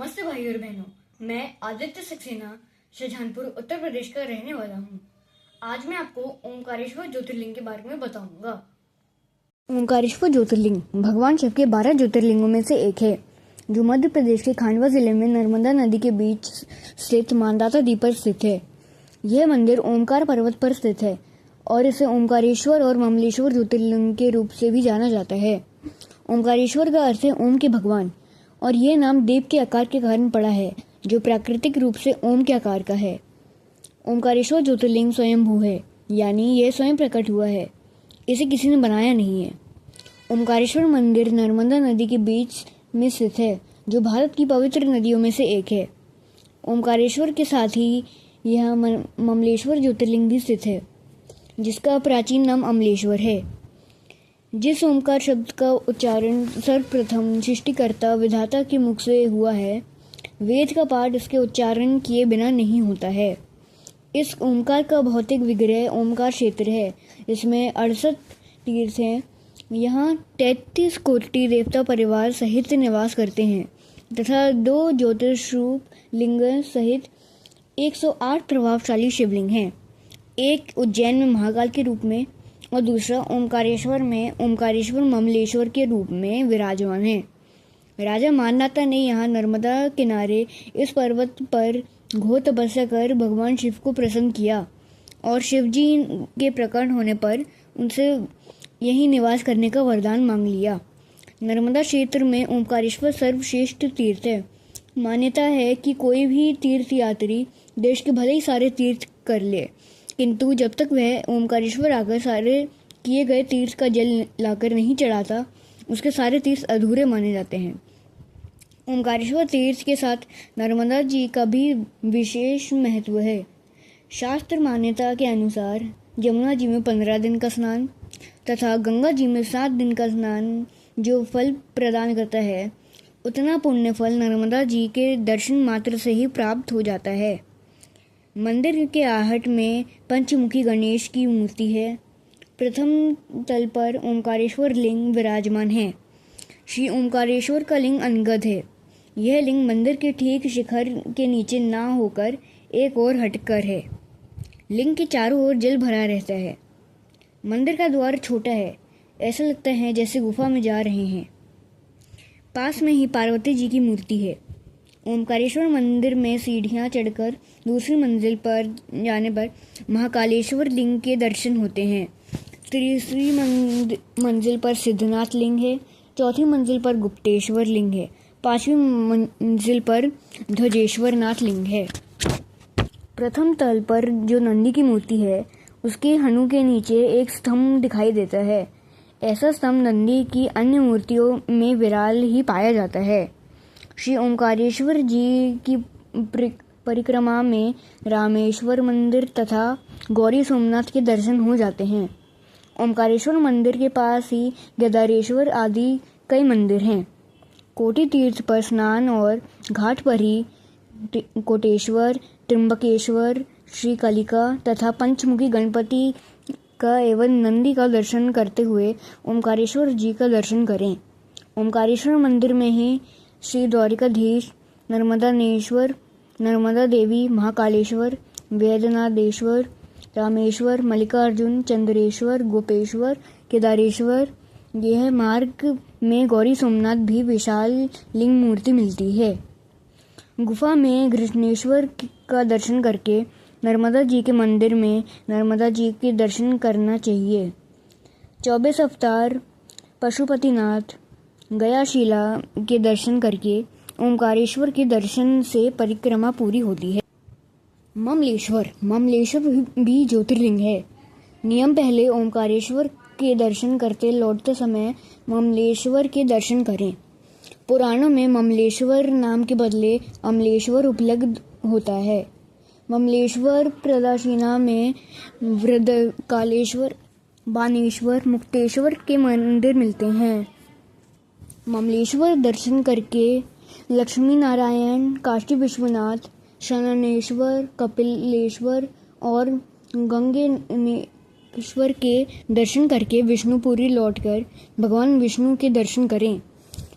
नमस्ते भाई और बहनों, मैं आदित्य सक्सेना शाहजहांपुर उत्तर प्रदेश का रहने वाला हूँ। आज मैं आपको ओंकारेश्वर ज्योतिर्लिंग के बारे में बताऊंगा। ओंकारेश्वर ज्योतिर्लिंग भगवान शिव के 12 ज्योतिर्लिंगों में से एक है, जो मध्य प्रदेश के खांडवा जिले में नर्मदा नदी के बीच स्थित मांधाता द्वीप पर स्थित है। यह मंदिर ओमकार पर्वत पर स्थित है और इसे ओंकारेश्वर और ममलेश्वर ज्योतिर्लिंग के रूप से भी जाना जाता है। ओंकारेश्वर का अर्थ है ओम के भगवान और यह नाम देव के आकार के कारण पड़ा है, जो प्राकृतिक रूप से ओम के आकार का है। ओंकारेश्वर ज्योतिर्लिंग स्वयंभू है, यानी यह स्वयं प्रकट हुआ है, इसे किसी ने बनाया नहीं है। ओंकारेश्वर मंदिर नर्मदा नदी के बीच में स्थित है, जो भारत की पवित्र नदियों में से एक है। ओंकारेश्वर के साथ ही यह ममलेश्वर ज्योतिर्लिंग भी स्थित है, जिसका प्राचीन नाम अमलेश्वर है। जिस ओंकार शब्द का उच्चारण सर्वप्रथम सृष्टिकर्ता विधाता के मुख से हुआ है, वेद का पाठ इसके उच्चारण किए बिना नहीं होता है। इस ओंकार का भौतिक विग्रह ओंकार क्षेत्र है। इसमें 68 तीर्थ हैं। यहाँ 33 कोटि देवता परिवार सहित निवास करते हैं तथा 2 ज्योतिषरूप लिंग सहित 108 प्रभावशाली शिवलिंग हैं। एक उज्जैन में महाकाल के रूप में और दूसरा ओंकारेश्वर में ओंकारेश्वर ममलेश्वर के रूप में विराजमान है। राजा मानधाता ने यहाँ नर्मदा किनारे इस पर्वत पर घोर तपस्या कर भगवान शिव को प्रसन्न किया और शिव जी के प्रकट होने पर उनसे यहीं निवास करने का वरदान मांग लिया। नर्मदा क्षेत्र में ओंकारेश्वर सर्वश्रेष्ठ तीर्थ है। मान्यता है कि कोई भी तीर्थ यात्री देश के भले ही सारे तीर्थ कर ले, किंतु जब तक वह ओंकारेश्वर आकर सारे किए गए तीर्थ का जल लाकर नहीं चढ़ाता, उसके सारे तीर्थ अधूरे माने जाते हैं। ओंकारेश्वर तीर्थ के साथ नर्मदा जी का भी विशेष महत्व है। शास्त्र मान्यता के अनुसार यमुना जी में 15 दिन का स्नान तथा गंगा जी में 7 दिन का स्नान जो फल प्रदान करता है, उतना पुण्य फल नर्मदा जी के दर्शन मात्र से ही प्राप्त हो जाता है। मंदिर के आहट में पंचमुखी गणेश की मूर्ति है। प्रथम तल पर ओंकारेश्वर लिंग विराजमान है। श्री ओंकारेश्वर का लिंग अनगद है। यह लिंग मंदिर के ठीक शिखर के नीचे ना होकर एक ओर हटकर है। लिंग के चारों ओर जल भरा रहता है। मंदिर का द्वार छोटा है, ऐसा लगता है जैसे गुफा में जा रहे हैं। पास में ही पार्वती जी की मूर्ति है। ओंकारेश्वर मंदिर में सीढ़ियां चढ़कर दूसरी मंजिल पर जाने पर महाकालेश्वर लिंग के दर्शन होते हैं। तीसरी मंजिल पर सिद्धनाथ लिंग है। चौथी मंजिल पर गुप्तेश्वर लिंग है। 5वीं मंजिल पर ध्वजेश्वर नाथ लिंग है। प्रथम तल पर जो नंदी की मूर्ति है, उसके हनु के नीचे एक स्तंभ दिखाई देता है। ऐसा स्तंभ नंदी की अन्य मूर्तियों में विरल ही पाया जाता है। श्री ओंकारेश्वर जी की परिक्रमा में रामेश्वर मंदिर तथा गौरी सोमनाथ के दर्शन हो जाते हैं। ओंकारेश्वर मंदिर के पास ही गदारेश्वर आदि कई मंदिर हैं। कोटि तीर्थ पर स्नान और घाट पर ही कोटेश्वर, त्र्यंबकेश्वर, श्री कलिका तथा पंचमुखी गणपति का एवं नंदी का दर्शन करते हुए ओंकारेश्वर जी का दर्शन करें। ओंकारेश्वर मंदिर में ही श्री द्वारिकाधीश, नर्मदानेश्वर, नर्मदा देवी, महाकालेश्वर, वेदनाथेश्वर, रामेश्वर, मल्लिकार्जुन, चंद्रेश्वर, गोपेश्वर, केदारेश्वर, यह मार्ग में गौरी सोमनाथ भी विशाल लिंग मूर्ति मिलती है। गुफा में कृष्णेश्वर का दर्शन करके नर्मदा जी के मंदिर में नर्मदा जी के दर्शन करना चाहिए। 24 अवतार पशुपतिनाथ, गयाशिला के दर्शन करके ओंकारेश्वर के दर्शन से परिक्रमा पूरी होती है। ममलेश्वर भी ज्योतिर्लिंग है। नियम पहले ओंकारेश्वर के दर्शन करते लौटते समय ममलेश्वर के दर्शन करें। पुराणों में ममलेश्वर नाम के बदले अमलेश्वर उपलब्ध होता है। ममलेश्वर प्रदक्षिणा में वृद्धकालेश्वर, बानेश्वर, मुक्तेश्वर के मंदिर मिलते हैं। ममलेश्वर दर्शन करके लक्ष्मी नारायण, काशी विश्वनाथ, शननेश्वर, कपिलेश्वर और गंगेश्वर के दर्शन करके विष्णुपुरी लौटकर भगवान विष्णु के दर्शन करें।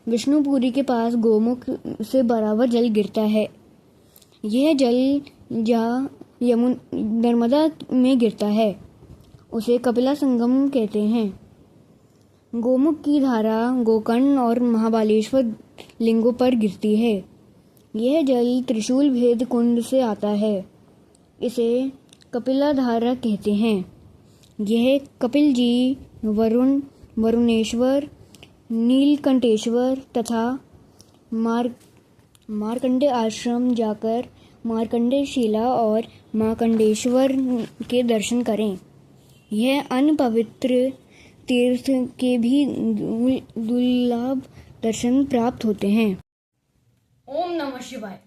विष्णुपुरी के पास गोमुख से बराबर जल गिरता है। यह जल जहाँ नर्मदा में गिरता है उसे कपिला संगम कहते हैं। गोमुख की धारा गोकर्ण और महाबलेश्वर लिंगों पर गिरती है। यह जल त्रिशूल भेद कुंड से आता है। इसे कपिला धारा कहते हैं। यह कपिल जी, वरुणेश्वर, नीलकंठेश्वर तथा मार्कंडे आश्रम जाकर मार्कंडे शिला और मार्कंडेश्वर के दर्शन करें। यह अन्य पवित्र तीर्थ के भी दुर्लभ दर्शन प्राप्त होते हैं। ओम नमः शिवाय।